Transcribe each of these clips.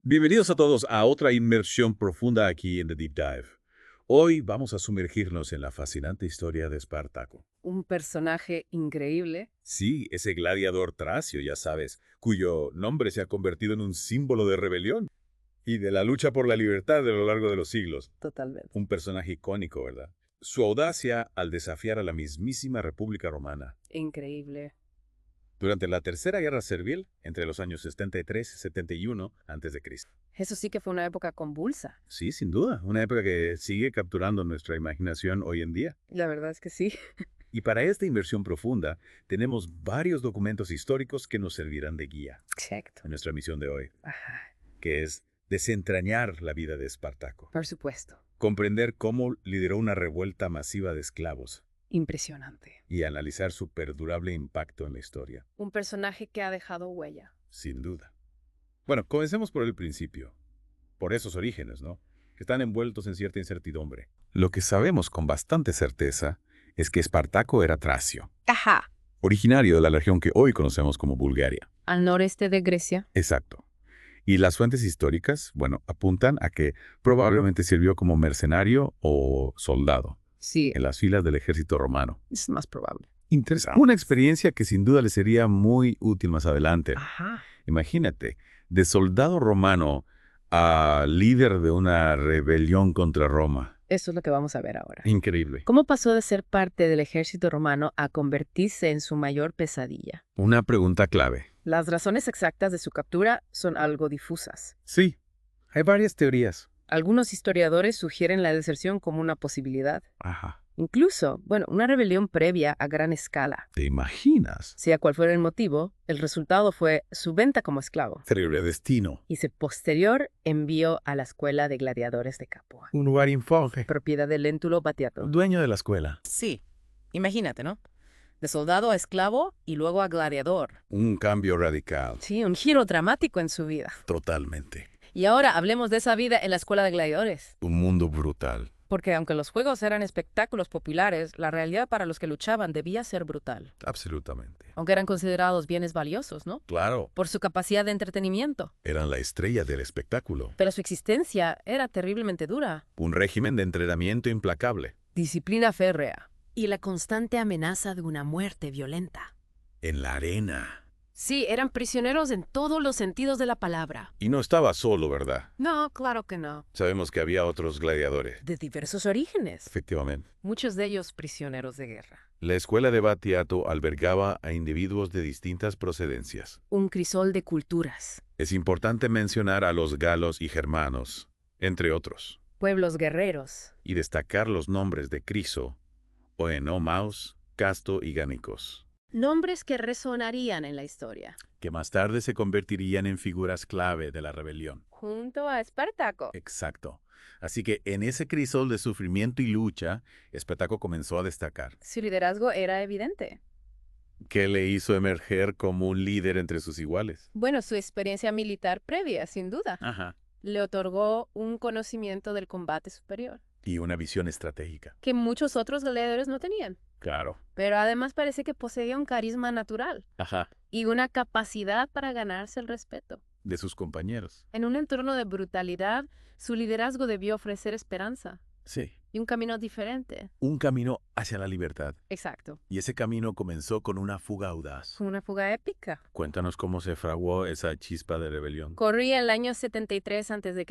Bienvenidos a todos a otra inmersión profunda aquí en The Deep Dive. Hoy vamos a sumergirnos en la fascinante historia de Espartaco. Un personaje increíble. Sí, ese gladiador tracio, ya sabes, cuyo nombre se ha convertido en un símbolo de rebelión y de la lucha por la libertad a lo largo de los siglos. Totalmente. Un personaje icónico, ¿verdad? Su audacia al desafiar a la mismísima República Romana. Increíble. Durante la Tercera Guerra Servil, entre los años 73 y 71 a.C. Eso sí que fue una época convulsa. Sí, sin duda, una época que sigue capturando nuestra imaginación hoy en día. La verdad es que sí. Y para esta inmersión profunda, tenemos varios documentos históricos que nos servirán de guía Exacto. en nuestra misión de hoy, Ajá. que es desentrañar la vida de Espartaco, Por supuesto. comprender cómo lideró una revuelta masiva de esclavos Impresionante. y analizar su perdurable impacto en la historia, Un personaje que ha dejado huella. sin duda. Bueno, comencemos por el principio, por esos orígenes, ¿no? Que están envueltos en cierta incertidumbre. Lo que sabemos con bastante certeza es que Espartaco era tracio, Ajá. originario de la región que hoy conocemos como Bulgaria. Al noreste de Grecia. Exacto. Y las fuentes históricas, bueno, apuntan a que probablemente sirvió como mercenario o soldado Sí. en las filas del ejército romano. Es más probable. Interesante. Una experiencia que sin duda le sería muy útil más adelante. Ajá. Imagínate, de soldado romano a líder de una rebelión contra Roma. Eso es lo que vamos a ver ahora. Increíble. ¿Cómo pasó de ser parte del ejército romano a convertirse en su mayor pesadilla? Una pregunta clave. Las razones exactas de su captura son algo difusas. Sí, hay varias teorías. Algunos historiadores sugieren la deserción como una posibilidad. Ajá. Incluso, una rebelión previa a gran escala. ¿Te imaginas? Sea cual fuera el motivo, el resultado fue su venta como esclavo Terrible destino. y su posterior envío a la escuela de gladiadores de Capua, Un lugar infauste. propiedad de Léntulo Batiato. Dueño de la escuela. Sí, imagínate, ¿no? De soldado a esclavo y luego a gladiador. Un cambio radical. Sí, un giro dramático en su vida. Totalmente. Y ahora hablemos de esa vida en la escuela de gladiadores. Un mundo brutal. Porque aunque los juegos eran espectáculos populares, la realidad para los que luchaban debía ser brutal. Absolutamente. Aunque eran considerados bienes valiosos, ¿no? Claro, Por su capacidad de entretenimiento. eran la estrella del espectáculo. Pero su existencia era terriblemente dura. Un régimen de entrenamiento implacable. Disciplina férrea. Y la constante amenaza de una muerte violenta. En la arena. Sí, eran prisioneros en todos los sentidos de la palabra. Y no estaba solo, ¿verdad? No, claro que no. Sabemos que había otros gladiadores. De diversos orígenes. Efectivamente. Muchos de ellos prisioneros de guerra. La escuela de Batiato albergaba a individuos de distintas procedencias. Un crisol de culturas. Es importante mencionar a los galos y germanos, entre otros, Pueblos guerreros. y destacar los nombres de Criso, Oenomaus, Casto y Gánicos, Nombres que resonarían en la historia. que más tarde se convertirían en figuras clave de la rebelión. Junto a Espartaco. Exacto. Así que en ese crisol de sufrimiento y lucha, Espartaco comenzó a destacar, Su liderazgo era evidente. que le hizo emerger como un líder entre sus iguales. Bueno, su experiencia militar previa, sin duda, Ajá. le otorgó un conocimiento del combate superior, Y una visión estratégica. que muchos otros gladiadores no tenían. Claro. Pero además parece que poseía un carisma natural Ajá. y una capacidad para ganarse el respeto. De sus compañeros. En un entorno de brutalidad, su liderazgo debió ofrecer esperanza Sí. y un camino diferente. Un camino hacia la libertad. Exacto. Y ese camino comenzó con una fuga audaz. Una fuga épica. Cuéntanos cómo se fraguó esa chispa de rebelión. Corría el año 73 a.C.,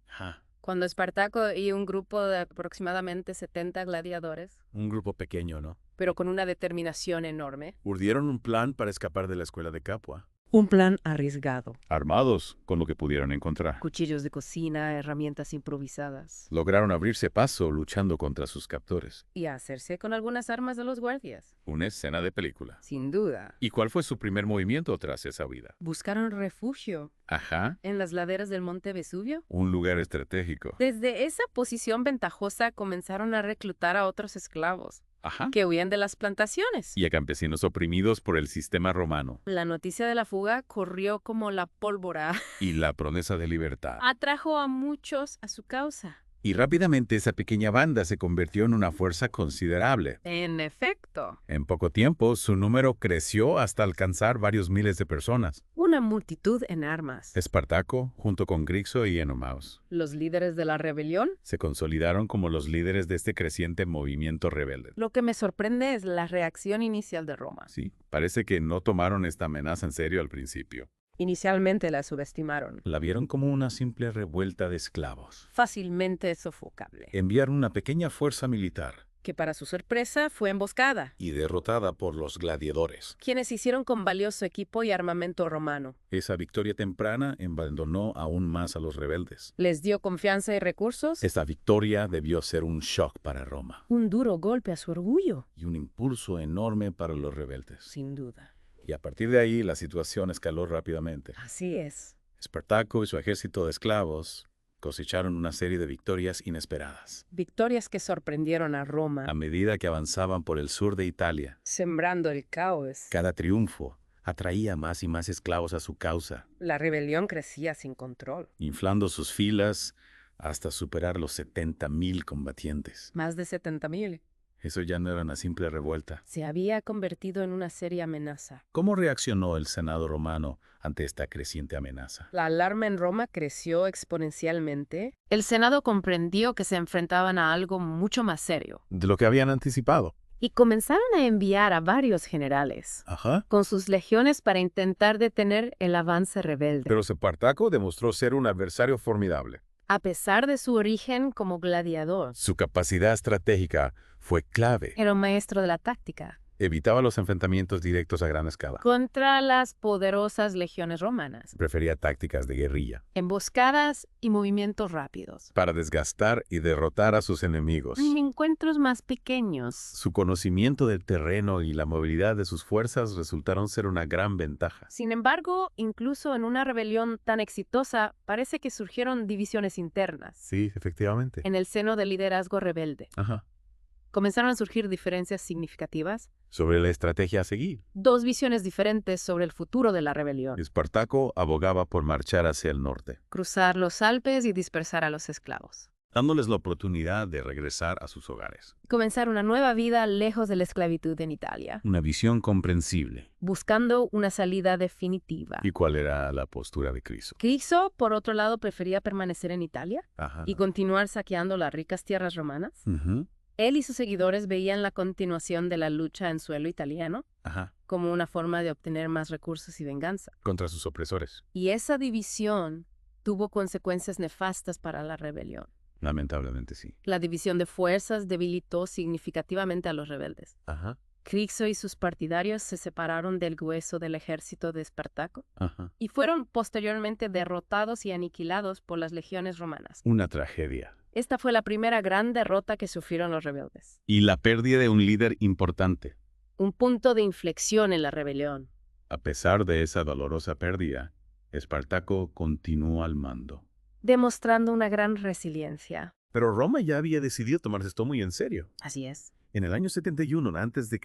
Ajá. cuando Espartaco y un grupo de aproximadamente 70 gladiadores, Un grupo pequeño, ¿no? pero con una determinación enorme. Urdieron un plan para escapar de la escuela de Capua. Un plan arriesgado. Armados con lo que pudieron encontrar. Cuchillos de cocina, herramientas improvisadas. Lograron abrirse paso luchando contra sus captores. Y hacerse con algunas armas de los guardias. Una escena de película. Sin duda. ¿Y cuál fue su primer movimiento tras esa huida? Buscaron refugio Ajá. en las laderas del monte Vesubio. Un lugar estratégico. Desde esa posición ventajosa comenzaron a reclutar a otros esclavos Ajá. que huían de las plantaciones. Y a campesinos oprimidos por el sistema romano. La noticia de la fuga corrió como la pólvora. Y la promesa de libertad. Atrajo a muchos a su causa. Y rápidamente esa pequeña banda se convirtió en una fuerza considerable. En efecto, En poco tiempo, su número creció hasta alcanzar varios miles de personas. una multitud en armas. Espartaco, junto con Grixo y Enomaus, Los líderes de la rebelión. se consolidaron como los líderes de este creciente movimiento rebelde. Lo que me sorprende es la reacción inicial de Roma. Sí, parece que no tomaron esta amenaza en serio al principio. Inicialmente la subestimaron. La vieron como una simple revuelta de esclavos. Fácilmente sofocable. Enviaron una pequeña fuerza militar Que para su sorpresa fue emboscada. y derrotada por los gladiadores. Quienes hicieron con valioso equipo y armamento romano. Esa victoria temprana abandonó aún más a los rebeldes. Les dio confianza y recursos. Esta victoria debió ser un shock para Roma Un duro golpe a su orgullo. y un impulso enorme para los rebeldes. Sin duda. Y a partir de ahí la situación escaló rápidamente. Así es. Espartaco y su ejército de esclavos cosecharon una serie de victorias inesperadas. Victorias que sorprendieron a Roma, A medida que avanzaban por el sur de Italia, sembrando el caos. cada triunfo atraía más y más esclavos a su causa, La rebelión crecía sin control. inflando sus filas hasta superar los 70.000 combatientes. Más de 70.000. Eso ya no era una simple revuelta. Se había convertido en una seria amenaza. ¿Cómo reaccionó el Senado romano ante esta creciente amenaza? La alarma en Roma creció exponencialmente. El Senado comprendió que se enfrentaban a algo mucho más serio. De lo que habían anticipado. Y comenzaron a enviar a varios generales Ajá. con sus legiones para intentar detener el avance rebelde. Pero Espartaco demostró ser un adversario formidable. A pesar de su origen como gladiador, Su capacidad estratégica fue clave. era un maestro de la táctica Evitaba los enfrentamientos directos a gran escala. contra las poderosas legiones romanas. Prefería tácticas de guerrilla Emboscadas y movimientos rápidos. para desgastar y derrotar a sus enemigos. Encuentros más pequeños. Su conocimiento del terreno y la movilidad de sus fuerzas resultaron ser una gran ventaja. Sin embargo, incluso en una rebelión tan exitosa, parece que surgieron divisiones internas Sí, efectivamente. en el seno del liderazgo rebelde. Ajá. Comenzaron a surgir diferencias significativas, Sobre la estrategia a seguir. dos visiones diferentes sobre el futuro de la rebelión: Espartaco abogaba por marchar hacia el norte, cruzar los Alpes y dispersar a los esclavos. dándoles la oportunidad de regresar a sus hogares. Comenzar una nueva vida lejos de la esclavitud en Italia, Una visión comprensible. buscando una salida definitiva. ¿Y cuál era la postura de Criso? Criso, por otro lado, prefería permanecer en Italia Ajá. y continuar saqueando las ricas tierras romanas. Ujú. Él y sus seguidores veían la continuación de la lucha en suelo italiano Ajá. como una forma de obtener más recursos y venganza. Contra sus opresores. Y esa división tuvo consecuencias nefastas para la rebelión. Lamentablemente sí. La división de fuerzas debilitó significativamente a los rebeldes. Ajá. Crixo y sus partidarios se separaron del grueso del ejército de Espartaco Ajá. y fueron posteriormente derrotados y aniquilados por las legiones romanas. Una tragedia. Esta fue la primera gran derrota que sufrieron los rebeldes. Y la pérdida de un líder importante. Un punto de inflexión en la rebelión. A pesar de esa dolorosa pérdida, Espartaco continuó al mando. Demostrando una gran resiliencia. Pero Roma ya había decidido tomarse esto muy en serio. Así es. En el año 71 a.C.,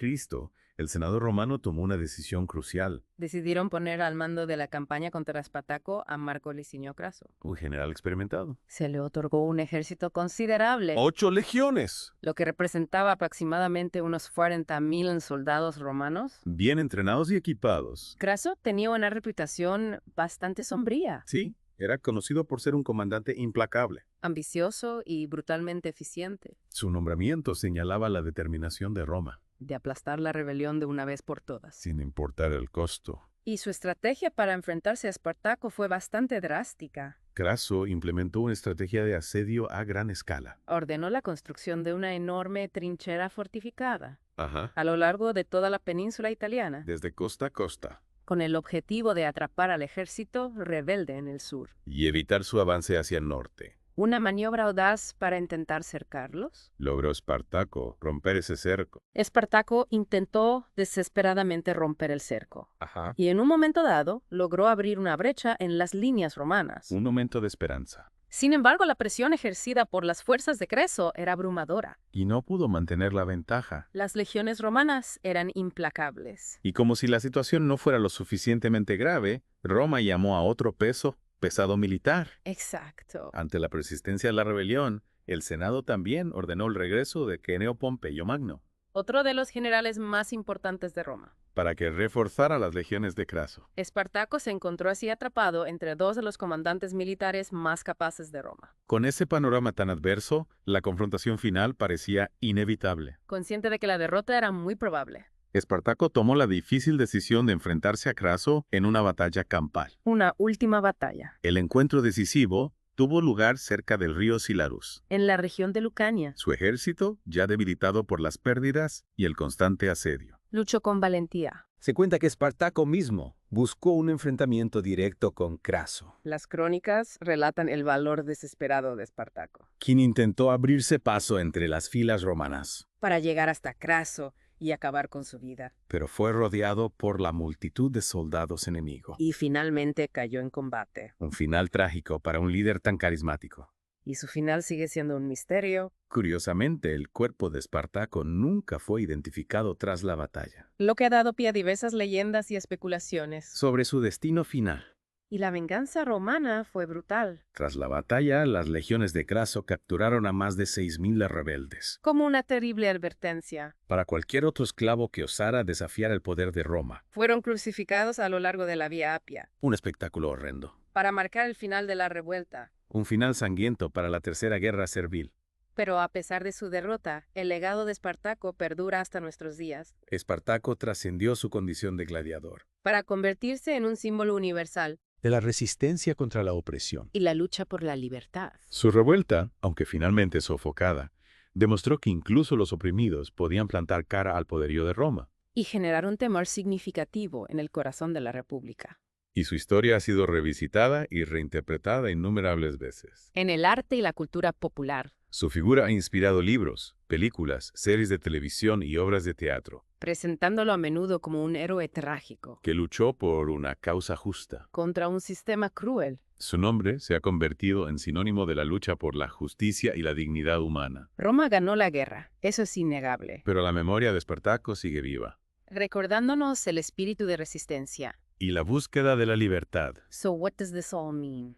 el Senado romano tomó una decisión crucial. Decidieron poner al mando de la campaña contra Espartaco a Marco Licinio Craso. Un general experimentado. Se le otorgó un ejército considerable, 8 legiones. lo que representaba aproximadamente unos 40.000 soldados romanos. Bien entrenados y equipados. Craso tenía una reputación bastante sombría, Sí, era conocido por ser un comandante implacable. ambicioso y brutalmente eficiente, Su nombramiento señalaba la determinación de Roma, de aplastar la rebelión de una vez por todas. sin importar el costo. Y su estrategia para enfrentarse a Espartaco fue bastante drástica. Craso implementó una estrategia de asedio a gran escala. Ordenó la construcción de una enorme trinchera fortificada Ajá. a lo largo de toda la península italiana, Desde costa a costa. con el objetivo de atrapar al ejército rebelde en el sur. Y evitar su avance hacia el norte. Una maniobra audaz para intentar cercarlos. Logró Espartaco romper ese cerco. Espartaco intentó desesperadamente romper el cerco Ajá. y en un momento dado logró abrir una brecha en las líneas romanas. Un momento de esperanza. Sin embargo, la presión ejercida por las fuerzas de Creso era abrumadora. Y no pudo mantener la ventaja. Las legiones romanas eran implacables. Y como si la situación no fuera lo suficientemente grave, Roma llamó a otro pesado militar. Exacto. Ante la persistencia de la rebelión, El Senado también ordenó el regreso de Cneo Pompeyo Magno Otro de los generales más importantes de Roma. para que reforzara las legiones de Craso. Espartaco se encontró así atrapado entre dos de los comandantes militares más capaces de Roma. Con ese panorama tan adverso, la confrontación final parecía inevitable. Consciente de que la derrota era muy probable. Espartaco tomó la difícil decisión de enfrentarse a Craso en una batalla campal. Una última batalla. El encuentro decisivo tuvo lugar cerca del río Silarus. En la región de Lucania. Su ejército, ya debilitado por las pérdidas y el constante asedio. Luchó con valentía. Se cuenta que Espartaco mismo buscó un enfrentamiento directo con Craso, Las crónicas relatan el valor desesperado de Espartaco. quien intentó abrirse paso entre las filas romanas, Para llegar hasta Craso y acabar con su vida. pero fue rodeado por la multitud de soldados enemigos. Y finalmente cayó en combate. Un final trágico para un líder tan carismático. Y su final sigue siendo un misterio, Curiosamente, el cuerpo de Espartaco nunca fue identificado tras la batalla. lo que ha dado pie a diversas leyendas y especulaciones. Sobre su destino final. Y la venganza romana fue brutal, Tras la batalla, las legiones de Craso capturaron a más de 6.000 rebeldes. como una terrible advertencia. Para cualquier otro esclavo que osara desafiar el poder de Roma. Fueron crucificados a lo largo de la Vía Apia, Un espectáculo horrendo. para marcar el final de la revuelta. Un final sangriento para la Tercera Guerra Servil. Pero a pesar de su derrota, el legado de Espartaco perdura hasta nuestros días, Espartaco trascendió su condición de gladiador. para convertirse en un símbolo universal De la resistencia contra la opresión. y la lucha por la libertad. Su revuelta, aunque finalmente sofocada, demostró que incluso los oprimidos podían plantar cara al poderío de Roma. Y generar un temor significativo en el corazón de la República. Y su historia ha sido revisitada y reinterpretada innumerables veces. En el arte y la cultura popular, Su figura ha inspirado libros, películas, series de televisión y obras de teatro, presentándolo a menudo como un héroe trágico, que luchó por una causa justa. contra un sistema cruel. Su nombre se ha convertido en sinónimo de la lucha por la justicia y la dignidad humana. Roma ganó la guerra, eso es innegable, Pero la memoria de Espartaco sigue viva. recordándonos el espíritu de resistencia. Y la búsqueda de la libertad. So what does this all mean?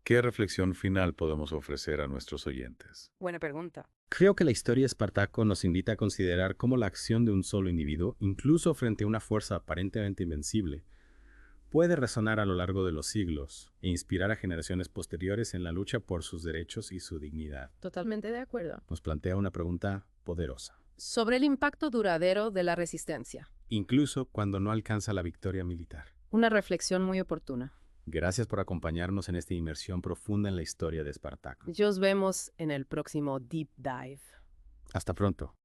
¿Qué reflexión final podemos ofrecer a nuestros oyentes? Buena pregunta. Creo que la historia de Espartaco nos invita a considerar cómo la acción de un solo individuo, incluso frente a una fuerza aparentemente invencible, puede resonar a lo largo de los siglos e inspirar a generaciones posteriores en la lucha por sus derechos y su dignidad. Totalmente de acuerdo. Nos plantea una pregunta poderosa. Sobre el impacto duradero de la resistencia. Incluso cuando no alcanza la victoria militar. Una reflexión muy oportuna. Gracias por acompañarnos en esta inmersión profunda en la historia de Espartaco. Nos vemos en el próximo Deep Dive. Hasta pronto.